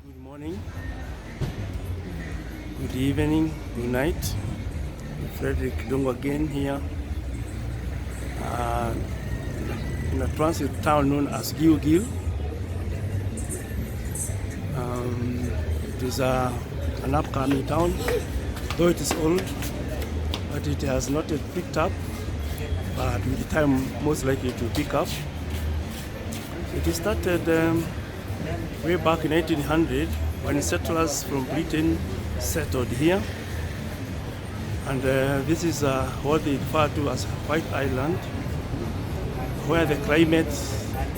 Good morning, good evening, good night. Frederick Dongo again here uh, in a transit town known as Gilgil. It is an upcoming town, though it is old, but it has not yet picked up, but with the time most likely to pick up. It started way back in 1800 when settlers from Britain settled here, and this is what they refer to as White Island, where the climate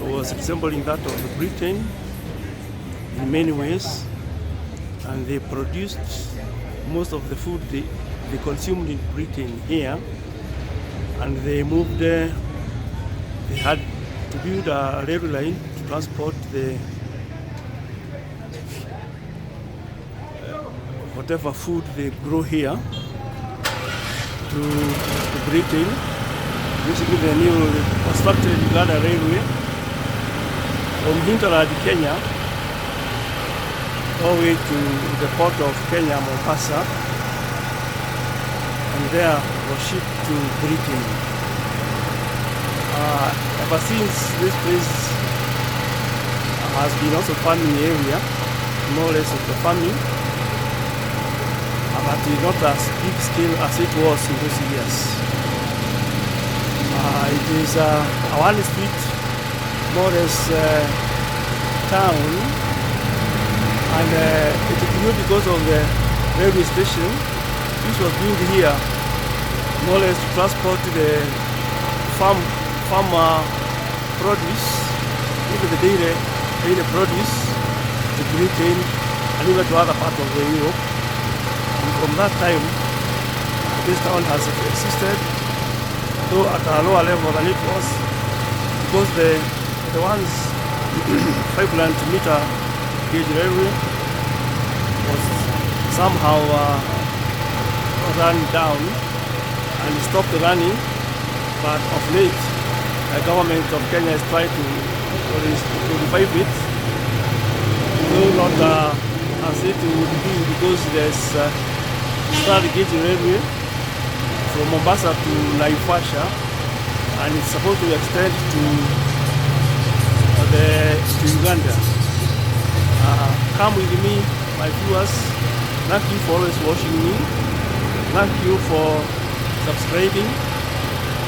was resembling that of Britain in many ways, and they produced most of the food they consumed in Britain here, and they moved they had to build a rail line to transport the whatever food they grow here to Britain, using the new constructed Uganda Railway from hinterland Kenya all the way to the port of Kenya, Mombasa, and there was shipped to Britain. Ever since, this place has been also farming area, more or less of the farming, but not as big scale as it was in those years. It is a one street, more or less town, and it grew because of the railway station, which was built here, more or less to transport the farmer produce, even the daily produce, to Britain and even to other parts of Europe. And from that time, this town has existed, though at a lower level than it was, because the ones 500 meter gauge railway was somehow run down and stopped running, but of late the government of Kenya is trying to revive it, though not as it would be, because there's standard gauge railway from Mombasa to Naivasha, and it's supposed to extend to Uganda. Come with me, my viewers. Thank you for always watching me. Thank you for subscribing,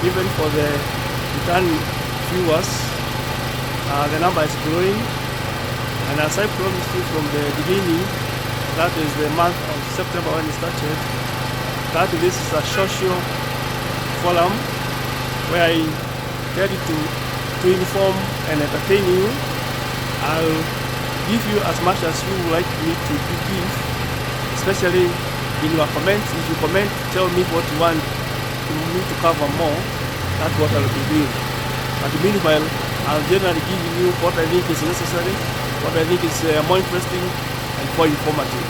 even for the return viewers. The number is growing, and as I promised you from the beginning, that is the month of September when it started, that this is a social forum where I try to inform and entertain you. I'll give you as much as you would like me to give, especially in your comments. If you comment, tell me what you want me to cover more, that's what I'll be doing. But meanwhile, I'll generally give you what I think is necessary, what I think is more interesting and more informative.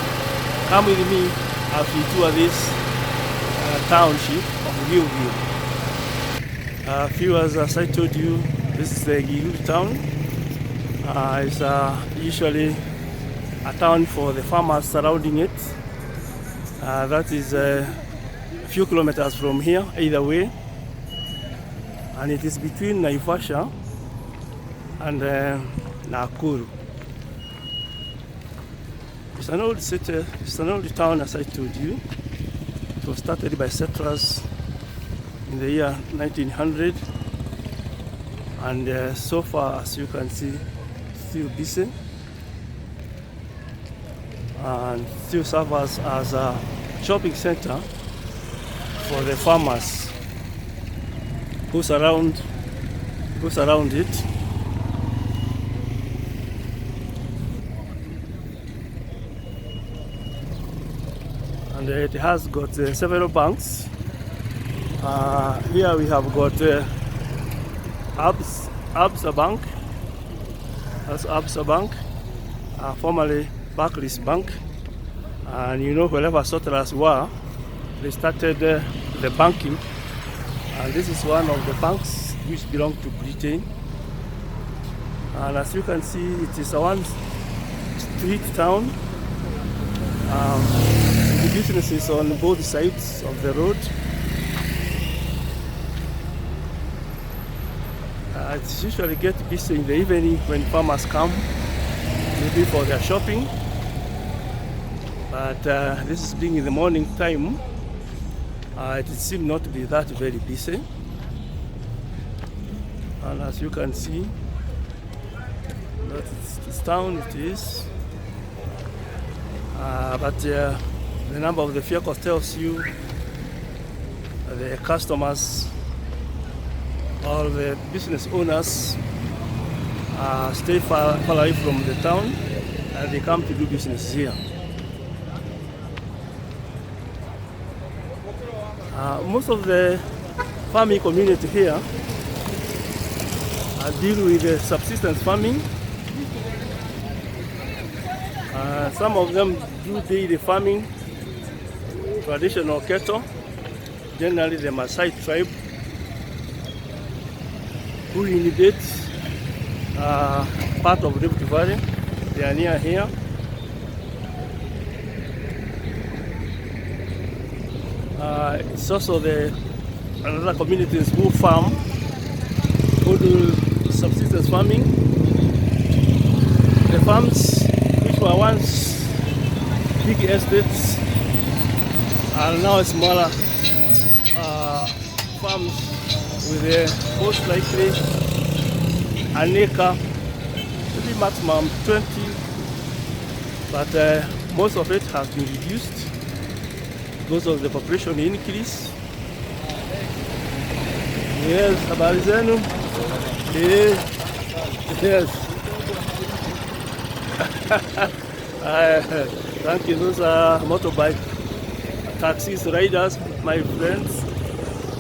Come with me as we tour this township of Gilgil. Viewers, as I told you, this is the Gilgil town. It's usually a town for the farmers surrounding it. That is a few kilometers from here, either way. And it is between Naivasha and Nakuru. It's an old city, it's an old town, as I told you. It was started by settlers in the year 1900, and so far, as you can see, still busy and still serves as a shopping center for the farmers who surround it. And it has got several banks. Here we have got Absa Bank. That's Absa Bank, formerly Barclays Bank. And you know, wherever settlers were, they started the banking. And this is one of the banks which belong to Britain. And as you can see, it is a one to hit town. The businesses on both sides of the road. It usually gets busy in the evening when farmers come, maybe for their shopping. But this is being in the morning time. It seems not to be that very busy. And as you can see, this town it is. But the number of the vehicles tells you the customers or the business owners stay far away from the town and they come to do business here. Most of the farming community here deal with subsistence farming. Some of them do daily farming, traditional cattle, generally the Maasai tribe, who inhabit part of Rift Valley. They are near here. It's also the another communities who farm, who do subsistence farming. The farms which were once big estates are now smaller farms with most likely an acre, maybe maximum 20, but most of it has been reduced because of the population increase. Yes, habari zenu? Yes. Thank you. Those are motorbike taxis riders, my friends,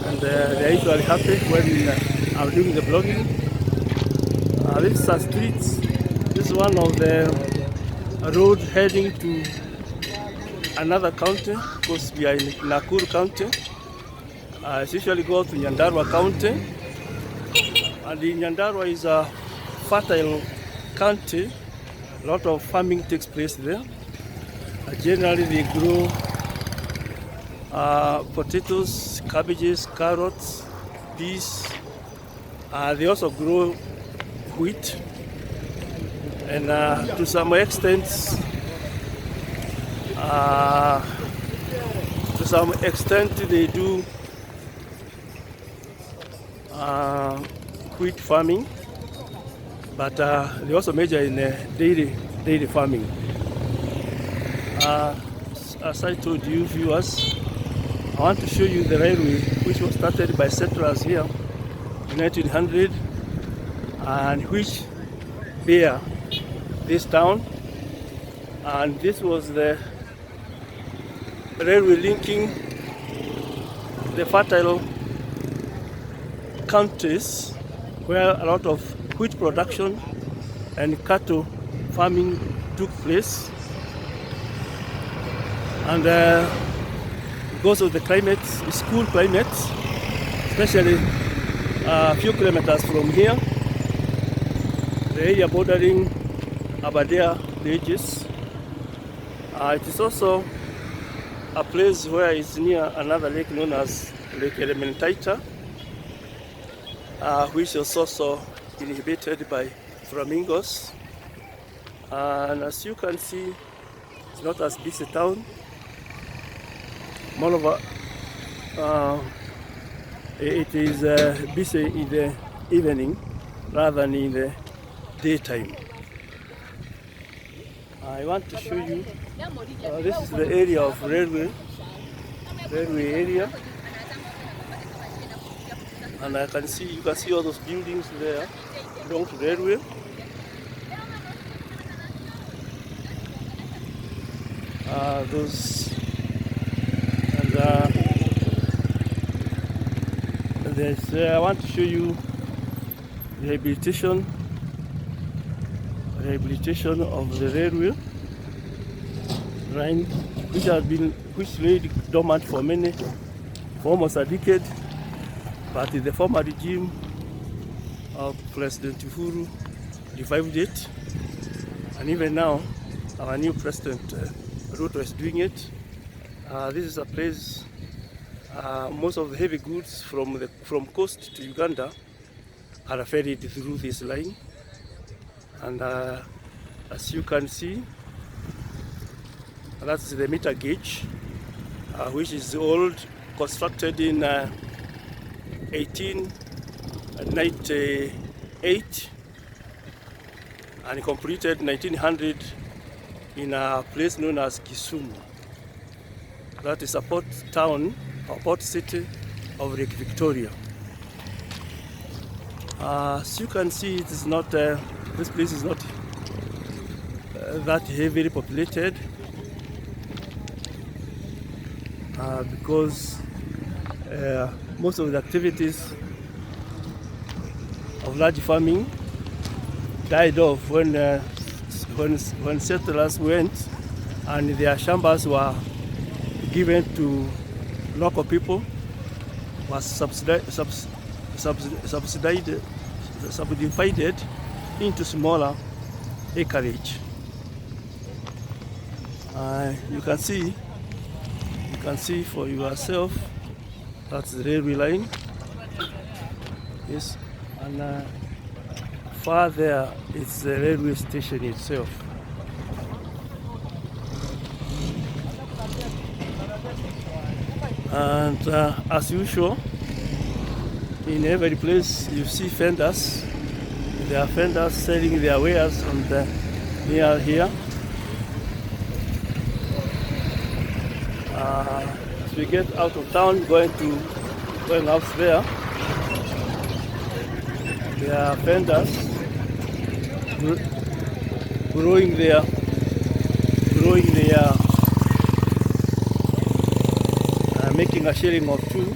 and they're usually happy when I'm doing the vlogging. This is a street. This is one of the road heading to another county, because we are in Nakuru County. It usually goes to Nyandarua County, and Nyandarua is a fertile county. A lot of farming takes place there. Generally they grow potatoes, cabbages, carrots, peas. They also grow wheat, and to some extent they do wheat farming, but they also major in dairy farming. As I told you viewers, I want to show you the railway which was started by settlers here in 1900 and which bear this town, and this was the railway linking the fertile countries where a lot of wheat production and cattle farming took place. And because of the climate, it's cool climate, especially a few kilometers from here, the area bordering Aberdare villages. It is also a place where it's near another lake known as Lake Elementaita, which is also inhabited by flamingos. And as you can see, it's not as busy town. Moreover, it is busy in the evening rather than in the daytime. I want to show you, this is the area of railway area, and you can see all those buildings there belong to railway. Those and I want to show you rehabilitation of the railway line, which lay dormant for almost a decade, but the former regime of President Uhuru revived it, and even now our new president Ruto is doing it. This is a place most of the heavy goods from coast to Uganda are ferried through this line, and as you can see, that's the meter gauge, which is old, constructed in 1898 and completed 1900 in a place known as Kisumu. That is a port town, a port city of Lake Victoria. As you can see, it is not, this place is not that heavily populated because most of the activities of large farming died off when settlers went and their shambas were given to local people, was subdivided into smaller acreage. You can see for yourself, that's the railway line. Yes, and far there it's the railway station itself. And as usual, in every place you see vendors. There are vendors selling their wares on the near here. As we get out of town, going out there, there are vendors growing their making a shilling or two.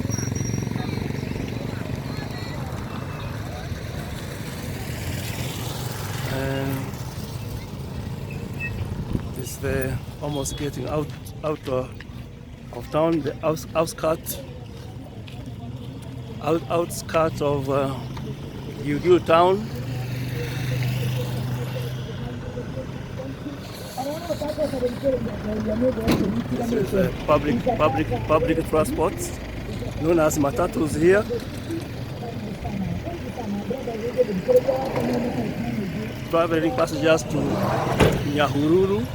And it's almost getting out of town, the outskirts of GILGIL town. This is public transports known as matatus here. Traveling passengers to Nyahururu.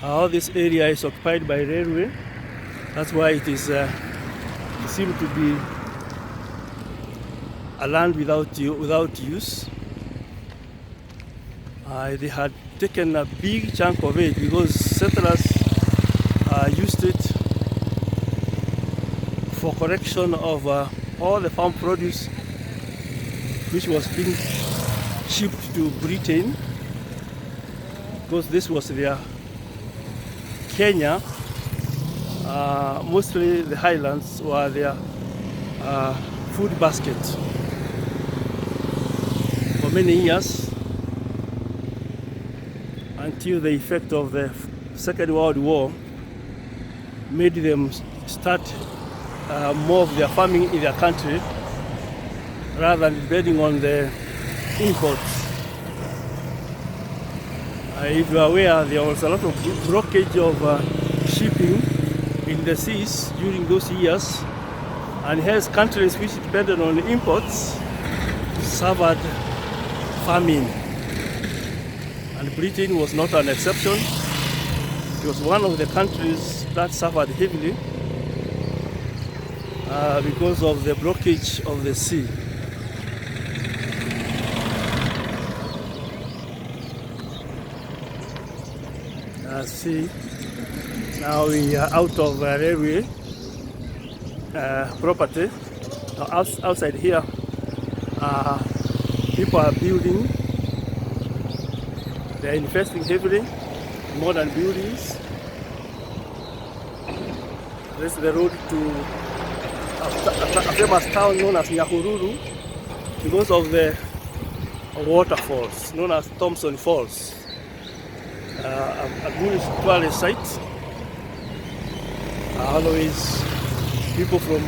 All this area is occupied by railway. That's why it seems to be a land without use. They had taken a big chunk of it because settlers used it for collection of all the farm produce which was being shipped to Britain, because this was their Kenya. Mostly the highlands were their food basket. For many years, until the effect of the Second World War made them start more of their farming in their country rather than depending on the imports. If you are aware, there was a lot of blockage of shipping in the seas during those years, and hence countries which depended on imports suffered famine. And Britain was not an exception. It was one of the countries that suffered heavily because of the blockage of the sea. See, now we are out of railway property. Outside here, people are building. They are investing heavily in modern buildings. This is the road to a famous town known as Nyahururu because of the waterfalls known as Thompson Falls. A good tourist site. Always people from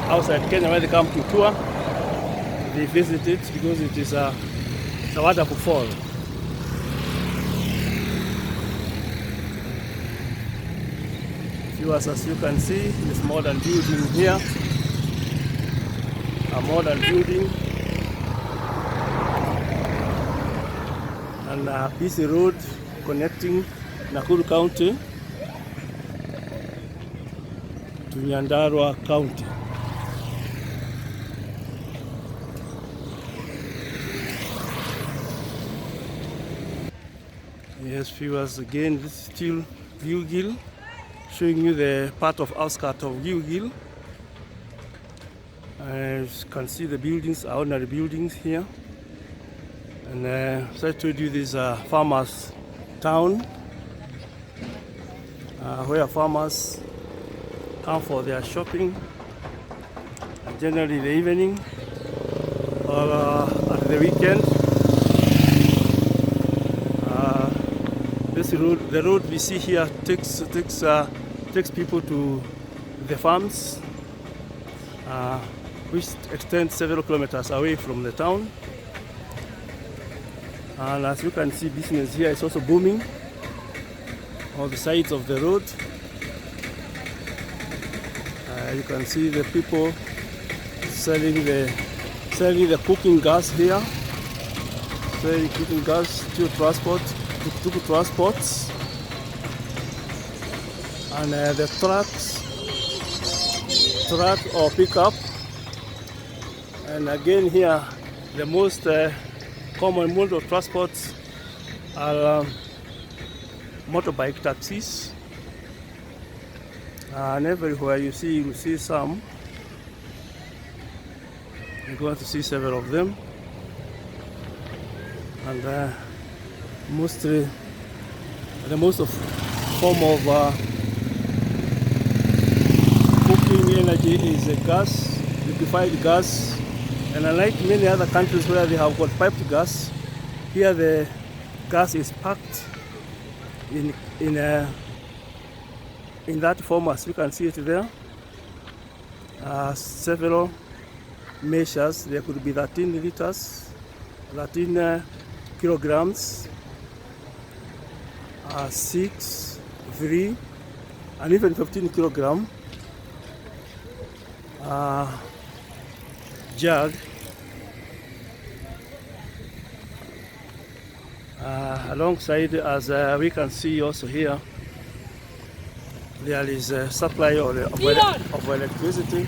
outside Kenya, when they come to tour, they visit it because it is a wonderful fall. Viewers, as you can see, this modern building here, a modern building, and a busy road connecting Nakuru County to Nyandarua County. Yes, viewers, again, this is still GILGIL, showing you the part of outskirts of GILGIL. As you can see, the buildings are ordinary buildings here. And as I told you, this is a farmer's town, where farmers come for their shopping, and generally in the evening or at the weekend. The road we see here takes people to the farms, which extend several kilometers away from the town. And as you can see, business here is also booming on the sides of the road. You can see the people selling the cooking gas here, selling cooking gas to transports, and the truck or pickup. And again here, the most common mode of transport are motorbike taxis, and everywhere you see some. You're going to see several of them, and the most of form of cooking energy is gas, liquefied gas. And unlike many other countries where they have got piped gas, here the gas is packed in that form, as you can see it there. Several measures. There could be 13 liters, 13 kilograms, 6, 3, and even 15 kilogram jug. Alongside, as we can see also here, there is a supply of electricity.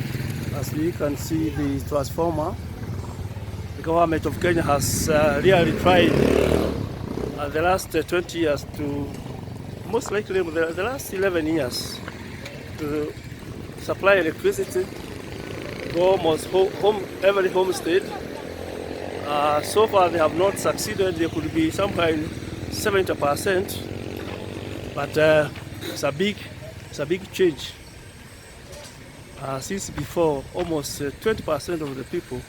As we can see, the transformer. The government of Kenya has really tried the last 20 years to, most likely the last 11 years, to supply electricity to almost every homestead. So far they have not succeeded. There could be somewhere in 70%, but it's a big change. Since before, almost 20% of the people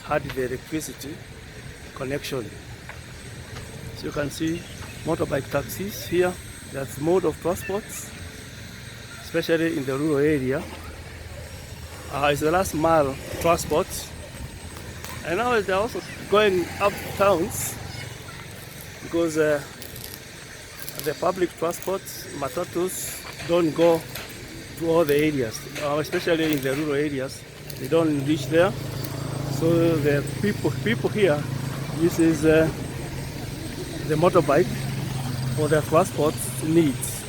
had the electricity connection. So you can see motorbike taxis here. That's mode of transport, especially in the rural area. It's the last mile transport. And now they're also going up towns because the public transport, matatus, don't go to all the areas, especially in the rural areas. They don't reach there. So the people here uses the motorbike for their transport needs.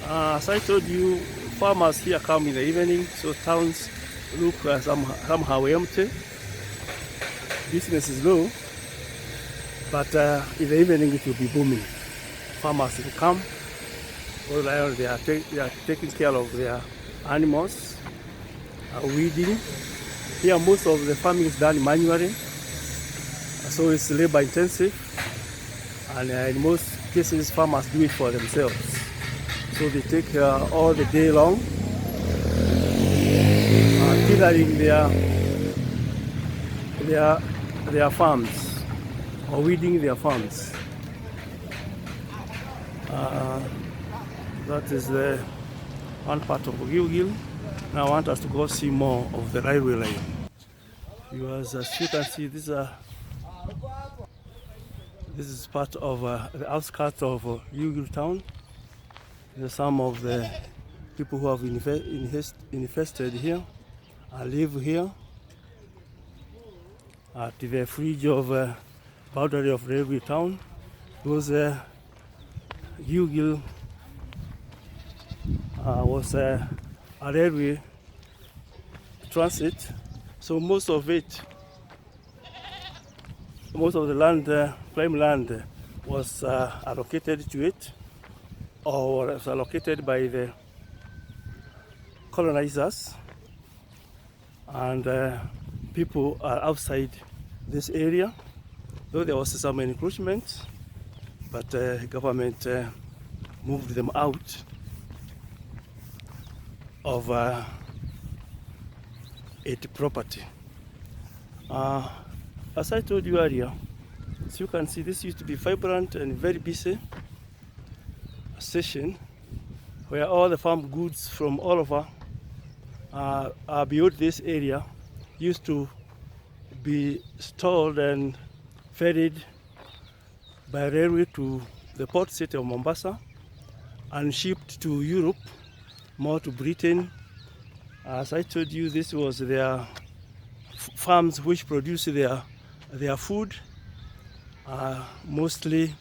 As I told you, farmers here come in the evening, so towns look somehow empty. Business is low, but in the evening it will be booming. Farmers will come. They are taking care of their animals, weeding. Here most of the farming is done manually, so it's labor intensive, and in most cases farmers do it for themselves. So they take all the day long, tillering their farms or weeding their farms. That is the one part of GILGIL. Now I want us to go see more of the railway line. Because as you can see, this is part of the outskirts of GILGIL town. There's some of the people who have invested here and live here at the fringe of boundary of railway town. Because GILGIL was a railway transit, so most of the land, prime land, was allocated to it, or was allocated by the colonizers, and people are outside this area, though there was some encroachment, but government moved them out of its property. As I told you earlier, as you can see, this used to be vibrant and very busy station where all the farm goods from all over beyond this area used to be stored and ferried by railway to the port city of Mombasa and shipped to Europe, more to Britain. As I told you, this was their farms which produce their food, mostly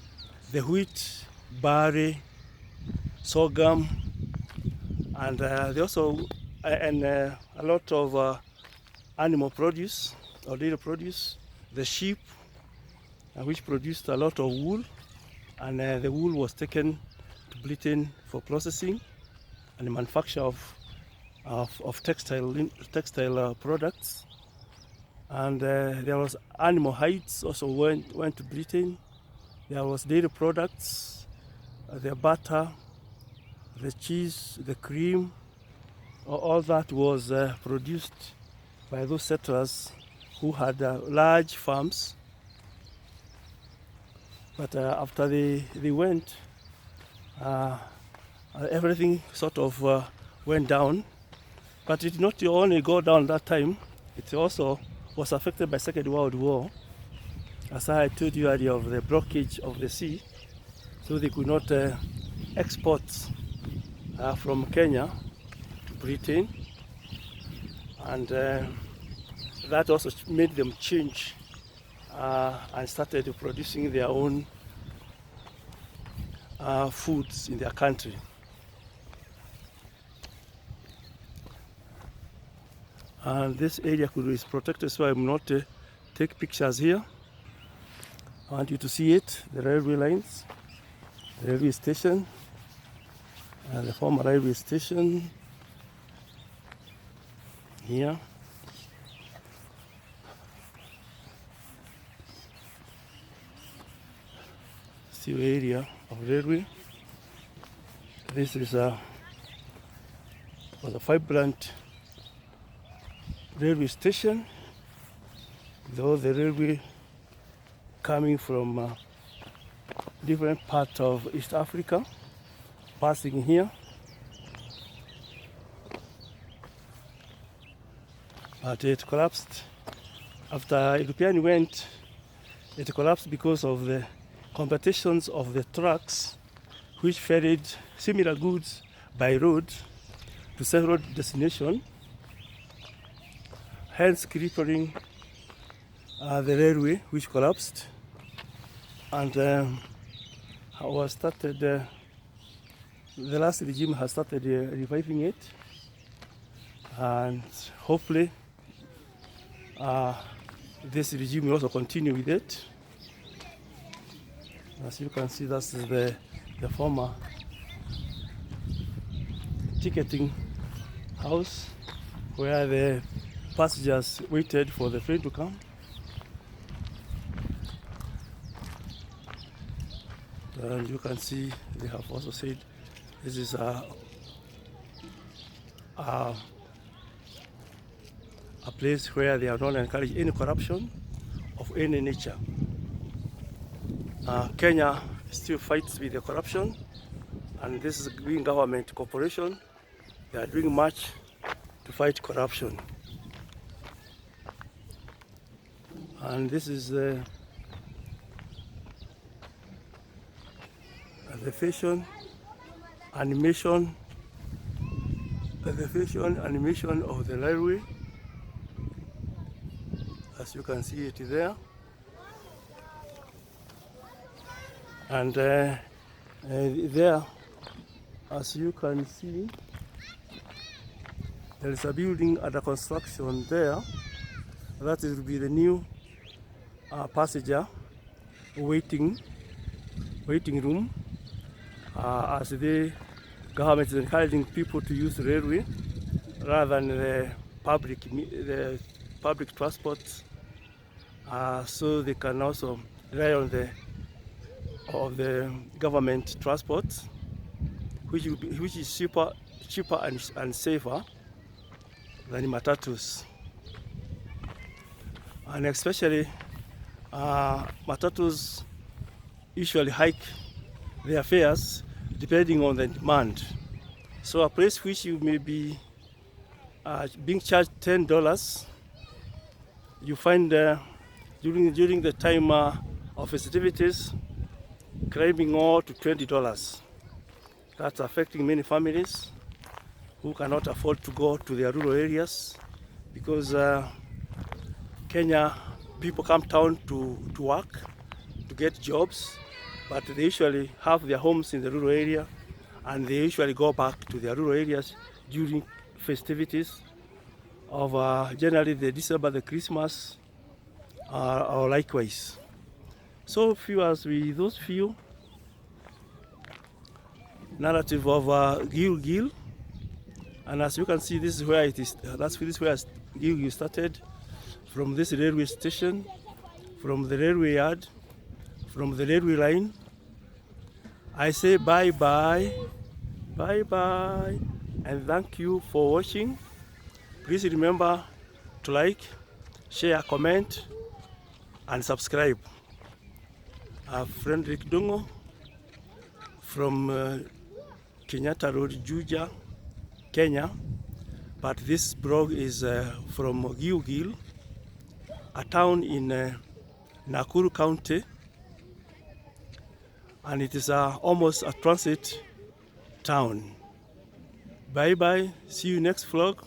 the wheat, barley, sorghum, and they also a lot of animal produce or dairy produce, the sheep, which produced a lot of wool, and the wool was taken to Britain for processing and the manufacture of textile products. And there was animal hides also went to Britain. There was dairy products, the butter, the cheese, the cream, all that was produced by those settlers who had large farms. But after they went, everything sort of went down. But it did not only go down that time, it also was affected by Second World War. As I told you earlier, of the blockage of the sea, so they could not export from Kenya to Britain, and that also made them change and started producing their own foods in their country. And this area is protected, so I'm not take pictures here. I want you to see it, the railway lines, the railway station, and the former railway station here. Still area of railway. This is was a vibrant railway station, though the railway coming from different parts of East Africa, passing here. But it collapsed after European went. It collapsed because of the competitions of the trucks which ferried similar goods by road to several destinations, hence crippling the railway, which collapsed. And was started, the last regime has started reviving it, and hopefully this regime will also continue with it. As you can see, that's the former ticketing house where the passengers waited for the train to come. And you can see they have also said this is a place where they have not encouraged any corruption of any nature. Kenya still fights with the corruption, and this is green government corporation. They are doing much to fight corruption. And this is the facial animation of the railway, as you can see it there. And there, as you can see, there is a building under construction there. That will be the new passenger waiting room, as the government is encouraging people to use the railway rather than the public transport, so they can also rely on the government transport, which is cheaper and safer than matatus. And especially matatus usually hike their fares depending on the demand. So a place which you may be being charged $10, you find during the time of festivities climbing all to $20. That's affecting many families who cannot afford to go to their rural areas, because Kenya people come town to work, to get jobs, but they usually have their homes in the rural area, and they usually go back to their rural areas during festivities of generally the December, the Christmas, or likewise. So viewers, with those few narrative of Gilgil, and as you can see, this is where it is. This is where Gilgil started, from this railway station, from the railway yard, from the railway line. I say bye bye, and thank you for watching. Please remember to like, share, comment, and subscribe. Friend Rick Dongo from Kenyatta Road, Juja, Kenya. But this blog is from Gilgil, a town in Nakuru County, and it is almost a transit town. Bye bye, see you next vlog.